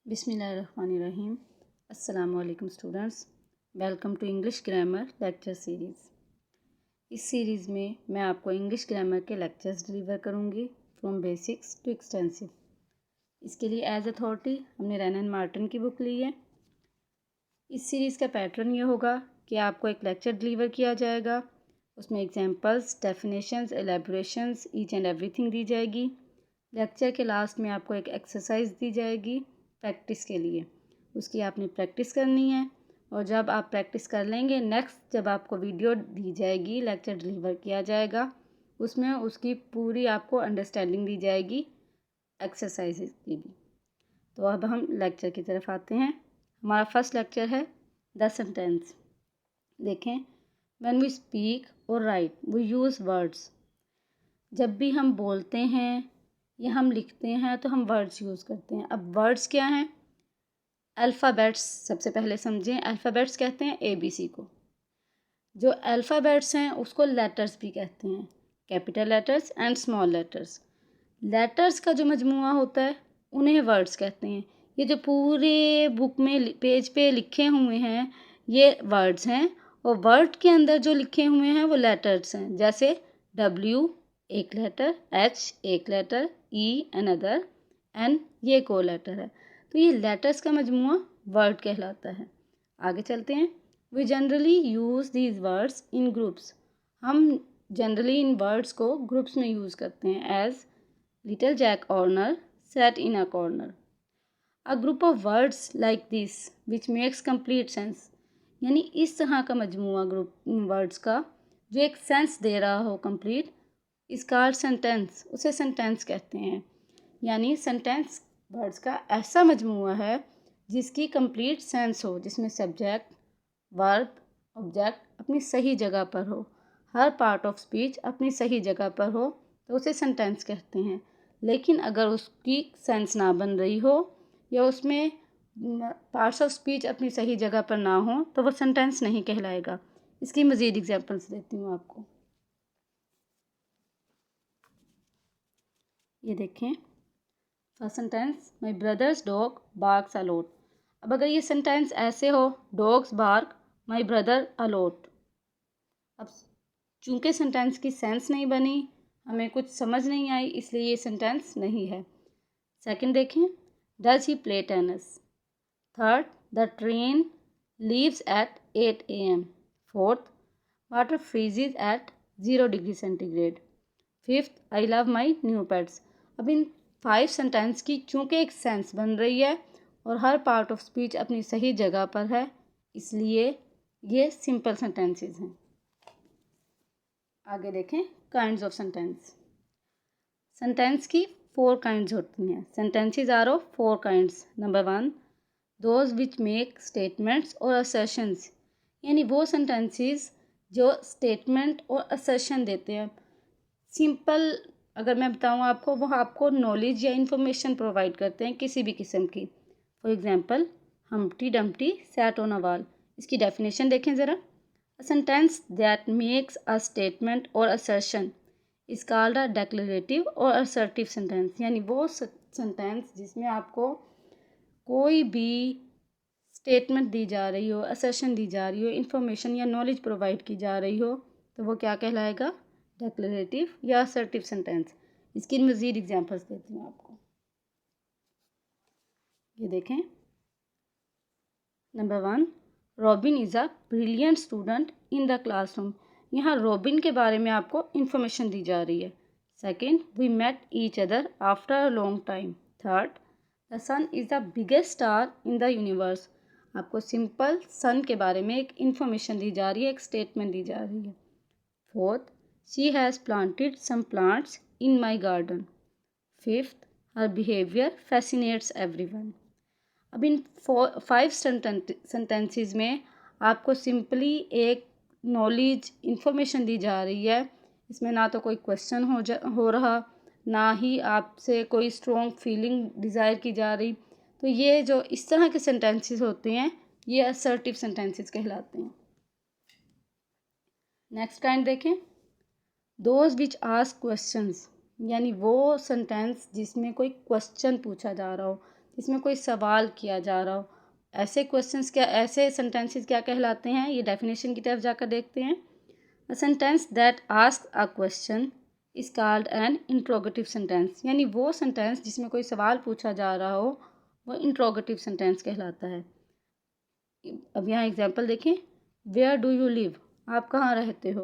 बिस्मिल्लाहिर्रहमानिर्रहीम। अस्सलामुअलैकुम students, welcome to English grammar lecture series. इस सीरीज़ में मैं आपको इंग्लिश ग्रामर के लेक्चर्स डिलीवर करूंगी फ्रॉम बेसिक्स टू एक्सटेंसिव। इसके लिए एज अथॉरिटी हमने रैन एंड मार्टिन की बुक ली है। इस सीरीज़ का पैटर्न ये होगा कि आपको एक लेक्चर डिलीवर किया जाएगा, उसमें examples, definitions, elaborations, each and everything दी जाएगी। लेक्चर के लास्ट में आपको एक एक्सरसाइज दी जाएगी प्रैक्टिस के लिए, उसकी आपने प्रैक्टिस करनी है। और जब आप प्रैक्टिस कर लेंगे, नेक्स्ट जब आपको वीडियो दी जाएगी, लेक्चर डिलीवर किया जाएगा, उसमें उसकी पूरी आपको अंडरस्टैंडिंग दी जाएगी एक्सरसाइजेज की भी। तो अब हम लेक्चर की तरफ आते हैं। हमारा फर्स्ट लेक्चर है द सेंटेंस। देखें, व्हेन वी स्पीक और राइट वी यूज़ वर्ड्स। जब भी हम बोलते हैं या हम लिखते हैं तो हम वर्ड्स यूज़ करते हैं। अब वर्ड्स क्या हैं? अल्फ़ाबेट्स। सबसे पहले समझें, अल्फ़ाबेट्स कहते हैं ABC को। जो अल्फ़ाबेट्स हैं उसको लेटर्स भी कहते हैं, capital letters and small letters. Letters का जो मजमूआ होता है उन्हें वर्ड्स कहते हैं। ये जो पूरे बुक में पेज पे लिखे हुए हैं ये वर्ड्स हैं, और वर्ड के अंदर जो लिखे हुए हैं वो लेटर्स हैं। जैसे W एक लेटर, H एक लेटर, E अनदर, N ये को लेटर है। तो ये लेटर्स का मजमूआ वर्ड कहलाता है। आगे चलते हैं। We generally use these words in groups. हम जनरली इन वर्ड्स को ग्रुप्स में यूज़ करते हैं। As little Jack Corner sat in a corner. A group of words like this which makes complete sense, यानी इस तरह का मजमूआ ग्रुप वर्ड्स का जो एक सेंस दे रहा हो कंप्लीट, इस कॉल्ड सेंटेंस, उसे सेंटेंस कहते हैं। यानी सेंटेंस वर्ड्स का ऐसा मजमूआ है जिसकी कंप्लीट सेंस हो, जिसमें सब्जेक्ट, वर्ब, ऑब्जेक्ट अपनी सही जगह पर हो, हर पार्ट ऑफ स्पीच अपनी सही जगह पर हो, तो उसे सेंटेंस कहते हैं। लेकिन अगर उसकी सेंस ना बन रही हो या उसमें पार्ट्स ऑफ स्पीच अपनी सही जगह पर ना हो तो वो सेंटेंस नहीं कहलाएगा। इसकी मज़ीद एग्जांपल्स देती हूँ आपको। ये देखें, first sentence, my brother's dog barks a lot. अब अगर ये सेंटेंस ऐसे हो, dogs bark my brother a lot. अब चूंकि सेंटेंस की सेंस नहीं बनी, हमें कुछ समझ नहीं आई, इसलिए ये सेंटेंस नहीं है। सेकंड देखें, does he play tennis. Third, the train leaves at 8 AM। Fourth, water freezes at 0 degree centigrade. Fifth, I love my new pets. अब इन 5 सेंटेंस की चूंकि एक सेंस बन रही है और हर पार्ट ऑफ स्पीच अपनी सही जगह पर है, इसलिए ये सिंपल सेंटेंसेस हैं। आगे देखें, काइंड्स ऑफ सेंटेंस। सेंटेंस की 4 काइंड्स होती हैं। Sentences are of 4 kinds. Number 1, those which make statements और असर्शंस, यानी वो सेंटेंसेस जो स्टेटमेंट और असर्शन देते हैं। सिंपल अगर मैं बताऊँ आपको, वो आपको नॉलेज या इंफॉर्मेशन प्रोवाइड करते हैं किसी भी किस्म की। For example, Humpty Dumpty sat on a wall. इसकी डेफिनेशन देखें ज़रा। A sentence that makes a statement or assertion is called a declarative or assertive sentence, यानी वो सेंटेंस जिसमें आपको कोई भी स्टेटमेंट दी जा रही हो, असर्शन दी जा रही हो, इंफॉर्मेशन या नॉलेज प्रोवाइड की जा रही हो, तो वो क्या कहलाएगा? डिक्लेरेटिव या असर्टिव सेंटेंस। इसकी मज़ीद एग्जांपल्स देती हूँ आपको। ये देखें, number 1, Robin is a brilliant student in the classroom. यहाँ रॉबिन के बारे में आपको इंफॉर्मेशन दी जा रही है। Second, we met each other after a long time. Third, the sun is the biggest star in the universe. आपको सिंपल सन के बारे में एक इंफॉर्मेशन दी जा रही है, एक स्टेटमेंट दी जा रही है। Fourth, she has planted some plants in my garden. Fifth, her behaviour fascinates everyone. अब इन 5 सेंटेंसेस में आपको सिंपली एक नॉलेज इंफॉर्मेशन दी जा रही है। इसमें ना तो कोई क्वेश्चन हो रहा, ना ही आपसे कोई स्ट्रॉन्ग फीलिंग डिज़ायर की जा रही। तो ये जो इस तरह के सेंटेंसेस होते हैं ये असर्टिव सेंटेंसेस कहलाते हैं। नेक्स्ट काइंड देखें, दोज विच आस्क क्वेश्चंस, यानी वो सेंटेंस जिसमें कोई क्वेश्चन पूछा जा रहा हो। जिसमें कोई सवाल किया जा रहा हो। ऐसे क्वेश्चंस क्या, ऐसे सेंटेंसेस क्या कहलाते हैं, ये डेफिनेशन की तरफ जाकर देखते हैं। अ sentence that ask a question is called N interrogative sentence, यानी वो सेंटेंस जिसमें कोई सवाल पूछा जा रहा हो वो इंट्रोगेटिव सेंटेंस कहलाता है। अब यहाँ एग्जांपल देखें, वेयर डू यू लिव, आप कहाँ रहते हो।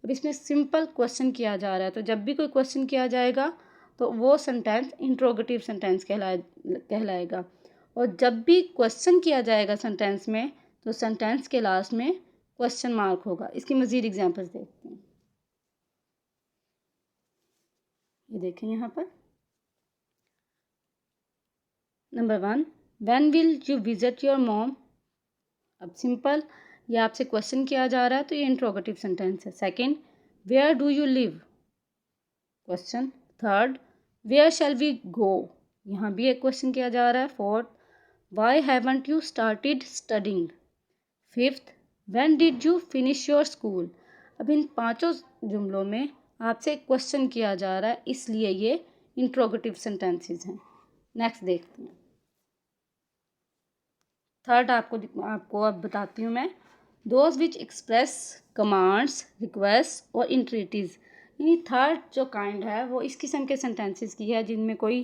अब इसमें सिंपल क्वेश्चन किया जा रहा है, तो जब भी कोई क्वेश्चन किया जाएगा तो वो सेंटेंस इंट्रोगेटिव सेंटेंस कहलाएगा। और जब भी क्वेश्चन किया जाएगा सेंटेंस में तो सेंटेंस के लास्ट में क्वेश्चन मार्क होगा। इसकी मज़ीद एग्जांपल्स देखते हैं। ये देखें यहाँ पर, number 1, when will you visit your mom. अब सिंपल, ये आपसे क्वेश्चन किया जा रहा है तो ये इंट्रोगेटिव सेंटेंस है। Second, where do you live, question. Third, where shall we go, यहाँ भी एक क्वेश्चन किया जा रहा है। Fourth, why haven't you started studying. Fifth, when did you finish your school. अब इन पांचों जुमलों में आपसे क्वेश्चन किया जा रहा है, इसलिए ये इंट्रोगेटिव सेंटेंसेस हैं। नेक्स्ट देखते हैं। थर्ड आपको अब बताती हूँ मैं, those which express commands, request और इंट्रीटीज़। यानी थर्ड जो काइंड है वो इस किस्म के सेंटेंसेस की है जिनमें कोई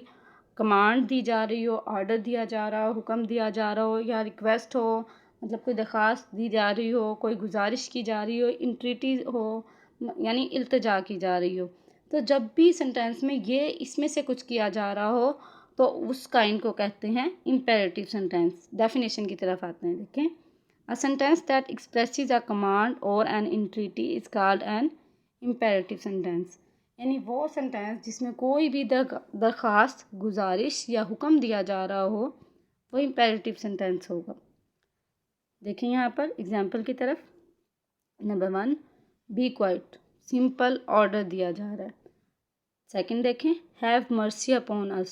कमांड दी जा रही हो, ऑर्डर दिया जा रहा हो, हुक्म दिया जा रहा हो, या रिक्वेस्ट हो, मतलब कोई दरख्वास्त दी जा रही हो, कोई गुजारिश की जा रही हो, इंट्रीटी हो यानी इल्तिजा की जा रही हो। तो जब भी सेंटेंस में ये इसमें से कुछ किया जा रहा हो तो उस काइंड को कहते हैं इम्पेरेटिव सेंटेंस। डेफिनेशन की तरफ आते हैं, देखें। A sentence that expresses a command or an entreaty is called an imperative sentence, यानी वो सेंटेंस जिसमें कोई भी दरख्वास्त, गुजारिश या हुक्म दिया जा रहा हो वो इम्पेरेटिव सेंटेंस होगा। देखें यहाँ पर एग्जाम्पल की तरफ। Number 1, be quiet, simple order दिया जा रहा है। सेकंड देखें, have mercy upon us,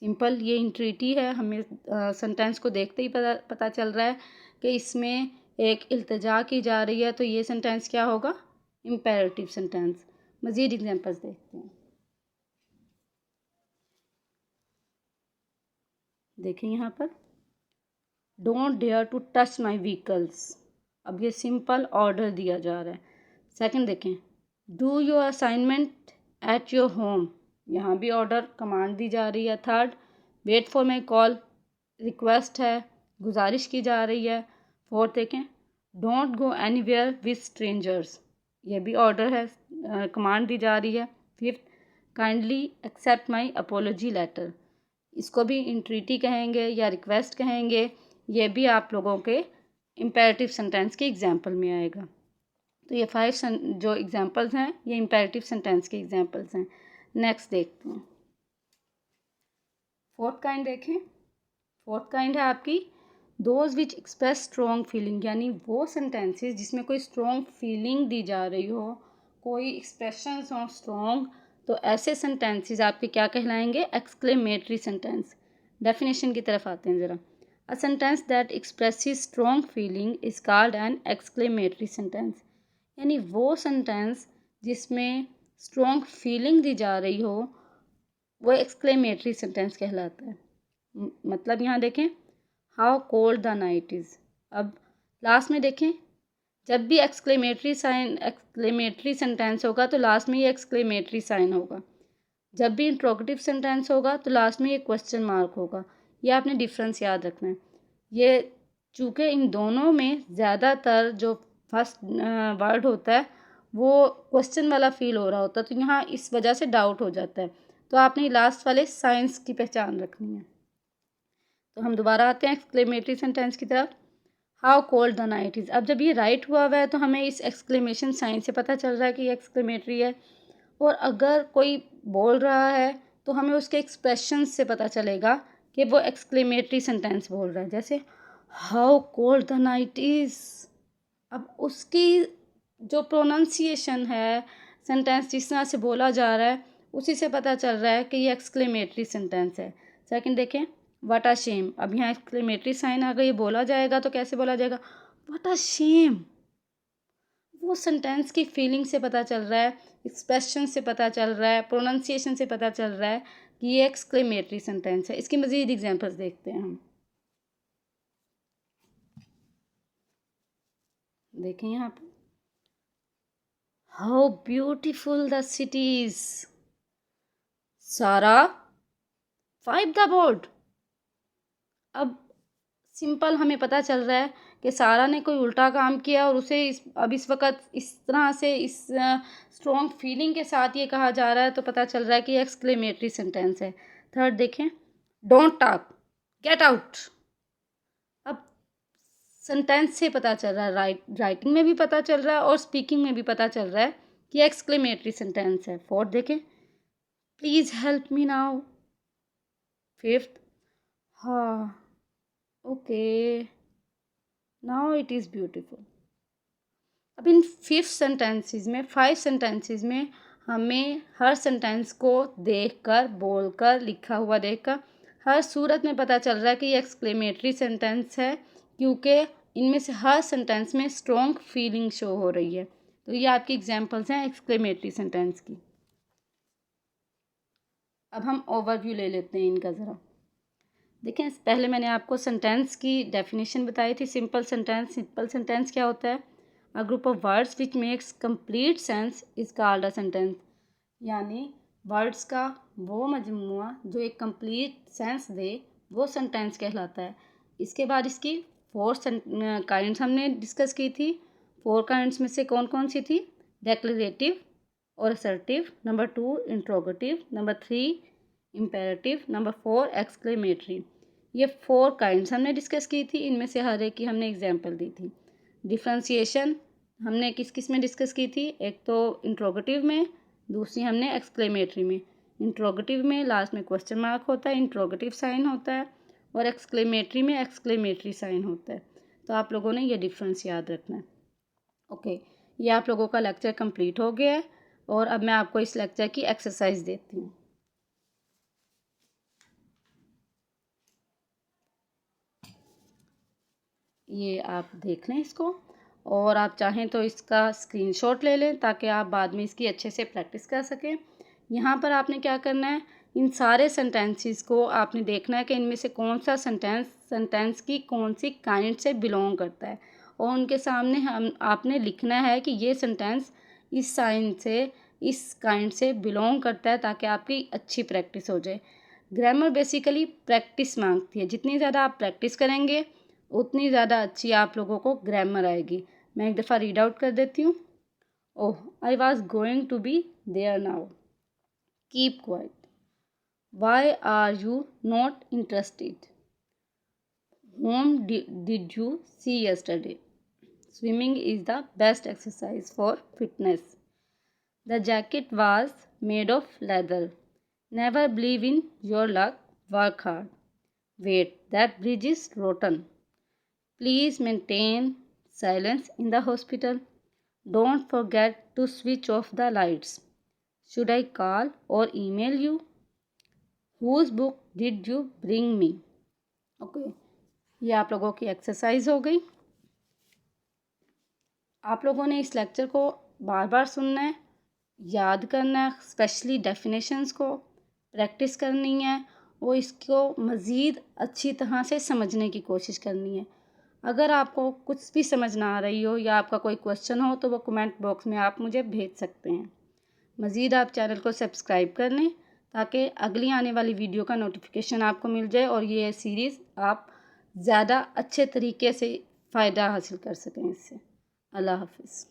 simple, ये इंट्रीटी है। हमें सेंटेंस को देखते ही पता चल रहा है कि इसमें एक इल्तिजा की जा रही है, तो ये सेंटेंस क्या होगा, इम्पेरेटिव सेंटेंस। मज़ीद एग्जांपल्स देखते हैं। देखें यहाँ पर, don't dare to touch my vehicles, अब ये सिंपल ऑर्डर दिया जा रहा है। सेकंड देखें, do your assignment at your home, यहाँ भी ऑर्डर, कमांड दी जा रही है। Third, wait for my call, request है, गुजारिश की जा रही है। फोर्थ देखें, don't go anywhere with strangers, ये भी ऑर्डर है, कमांड दी जा रही है। Fifth, kindly accept my apology letter, इसको भी इंट्रीटी कहेंगे या रिक्वेस्ट कहेंगे, ये भी आप लोगों के इम्पेरेटिव सेंटेंस के एग्जाम्पल में आएगा। तो ये 5 जो एग्जाम्पल्स हैं ये इम्पेरेटिव सेंटेंस के एग्जाम्पल्स हैं। नेक्स्ट देखते हैं। फोर्थ काइंड देखें। फोर्थ काइंड है आपकी those which express strong feeling, यानी वो सेंटेंसेस जिसमें कोई स्ट्रॉन्ग फीलिंग दी जा रही हो, कोई एक्सप्रेशंस हो स्ट्रॉन्ग, तो ऐसे सेंटेंसेस आपके क्या कहलाएंगे, एक्सक्लेमेटरी सेंटेंस। डेफिनेशन की तरफ आते हैं ज़रा। A sentence that expresses strong feeling is called N exclamatory sentence, यानी वो सेंटेंस जिसमें स्ट्रॉन्ग फीलिंग दी जा रही हो वो एक्सक्लेमेटरी सेंटेंस कहलाता है। मतलब यहाँ देखें, how cold the night is. अब लास्ट में देखें, जब भी एक्सक्लेमेटरी सेंटेंस होगा तो लास्ट में ये एक्सक्लेमेटरी साइन होगा। जब भी इंट्रोगेटिव सेंटेंस होगा तो लास्ट में ये क्वेश्चन मार्क होगा। ये आपने डिफरेंस याद रखना है। ये चूँकि इन दोनों में ज़्यादातर जो फर्स्ट वर्ड होता है वो क्वेश्चन वाला फील हो रहा होता है, तो यहाँ इस वजह से डाउट हो जाता है। तो आपने लास्ट वाले साइंस की पहचान रखनी है। तो हम दोबारा आते हैं एक्सक्लेमेटरी सेंटेंस की तरफ। How cold the night is, अब जब ये राइट हुआ हुआ है तो हमें इस एक्सक्लेमेशन साइन से पता चल रहा है कि ये एक्सक्लेमेटरी है। और अगर कोई बोल रहा है तो हमें उसके एक्सप्रेशन से पता चलेगा कि वो एक्सक्लेमेटरी सेंटेंस बोल रहा है। जैसे how cold the night is, अब उसकी जो प्रोनाउंसिएशन है, सेंटेंस जिस तरह से बोला जा रहा है उसी से पता चल रहा है कि ये एक्सक्लेमेटरी सेंटेंस है। सेकंड देखें, व्हाट अ शेम, अब यहाँ एक्सक्लेमेटरी साइन अगर ये बोला जाएगा तो कैसे बोला जाएगा, व्हाट अ शेम, वो सेंटेंस की फीलिंग से पता चल रहा है, एक्सप्रेशन से पता चल रहा है, प्रोनाउंसिएशन से पता चल रहा है कि ये एक्सक्लेमेटरी सेंटेंस है। इसकी मज़ीद एग्जांपल्स देखते हैं हम। देखें यहाँ पर, how beautiful the city is, सारा वाइप द बोर्ड। अब सिंपल हमें पता चल रहा है कि सारा ने कोई उल्टा काम किया और उसे इस वक्त इस तरह से इस स्ट्रॉन्ग फीलिंग के साथ ये कहा जा रहा है, तो पता चल रहा है कि एक्सक्लेमेटरी सेंटेंस है। थर्ड देखें, डोंट टॉक, गेट आउट। अब सेंटेंस से पता चल रहा है, राइटिंग में भी पता चल रहा है और स्पीकिंग में भी पता चल रहा है कि एक्सक्लेमेटरी सेंटेंस है। फोर्थ देखें, please help me now. Fifth, हाँ okay now it is beautiful. अब इन 5 सेंटेंसेस में हमें हर सेंटेंस को देखकर, बोलकर, लिखा हुआ देखकर हर सूरत में पता चल रहा है कि ये एक्सक्लेमेटरी सेंटेंस है, क्योंकि इनमें से हर सेंटेंस में स्ट्रॉन्ग फीलिंग शो हो रही है। तो ये आपकी एग्जांपल्स हैं एक्सक्लेमेटरी सेंटेंस की। अब हम ओवरव्यू ले लेते हैं इनका ज़रा। देखें, पहले मैंने आपको सेंटेंस की डेफिनेशन बताई थी। सिंपल सेंटेंस क्या होता है? A group of words which makes complete sense is called a sentence. यानी वर्ड्स का वो मजमूआ जो एक कंप्लीट सेंस दे, वो सेंटेंस कहलाता है। इसके बाद इसकी 4 काइंड्स हमने डिस्कस की थी। 4 काइंड्स में से कौन कौन सी थी? डेक्लरेटिव और assertive, number 2 interrogative, number 3 imperative, number 4 exclamatory. ये 4 काइंड्स हमने डिस्कस की थी। इनमें से हर एक की हमने एग्जांपल दी थी। डिफ्रेंशिएशन हमने किस किस में डिस्कस की थी? एक तो इंट्रोगेटिव में, दूसरी हमने एक्सक्लेमेटरी में। इंट्रोगेटिव में लास्ट में क्वेश्चन मार्क होता है, इंट्रोगेटिव साइन होता है, और एक्सक्लेमेटरी में एक्सक्लेमेटरी साइन होता है। तो आप लोगों ने ये डिफरेंस याद रखना है। ओके, ये आप लोगों का लेक्चर कंप्लीट हो गया है और अब मैं आपको इस लेक्चर की एक्सरसाइज देती हूँ। ये आप देख लें इसको, और आप चाहें तो इसका स्क्रीनशॉट ले लें ताकि आप बाद में इसकी अच्छे से प्रैक्टिस कर सकें। यहाँ पर आपने क्या करना है, इन सारे सेंटेंसेस को आपने देखना है कि इनमें से कौन सा सेंटेंस की कौन सी काइंड से बिलोंग करता है, और उनके सामने आपने लिखना है कि ये सेंटेंस इस साइन से, इस काइंड से बिलोंग करता है, ताकि आपकी अच्छी प्रैक्टिस हो जाए। ग्रामर बेसिकली प्रैक्टिस मांगती है। जितनी ज़्यादा आप प्रैक्टिस करेंगे उतनी ज़्यादा अच्छी आप लोगों को ग्रामर आएगी। मैं एक दफ़ा रीड आउट कर देती हूँ। Oh, I was going to be there now. Keep quiet. Why are you not interested? Home did you see yesterday? Swimming is the best exercise for fitness. The jacket was made of leather. Never believe in your luck, work hard. Wait, that bridge is rotten. Please maintain silence in the hospital. Don't forget to switch off the lights. Should I call or email you? Whose book did you bring me? Okay, ये आप लोगों की exercise हो गई। आप लोगों ने इस लेक्चर को बार बार सुनना है, याद करना है, स्पेशली डेफिनेशंस को प्रैक्टिस करनी है और इसको मज़ीद अच्छी तरह से समझने की कोशिश करनी है। अगर आपको कुछ भी समझ ना आ रही हो या आपका कोई क्वेश्चन हो तो वो कमेंट बॉक्स में आप मुझे भेज सकते हैं। मज़ीद आप चैनल को सब्सक्राइब कर लें ताकि अगली आने वाली वीडियो का नोटिफिकेशन आपको मिल जाए और ये सीरीज़ आप ज़्यादा अच्छे तरीके से फ़ायदा हासिल कर सकें इससे। अल्लाह हाफ़िज़।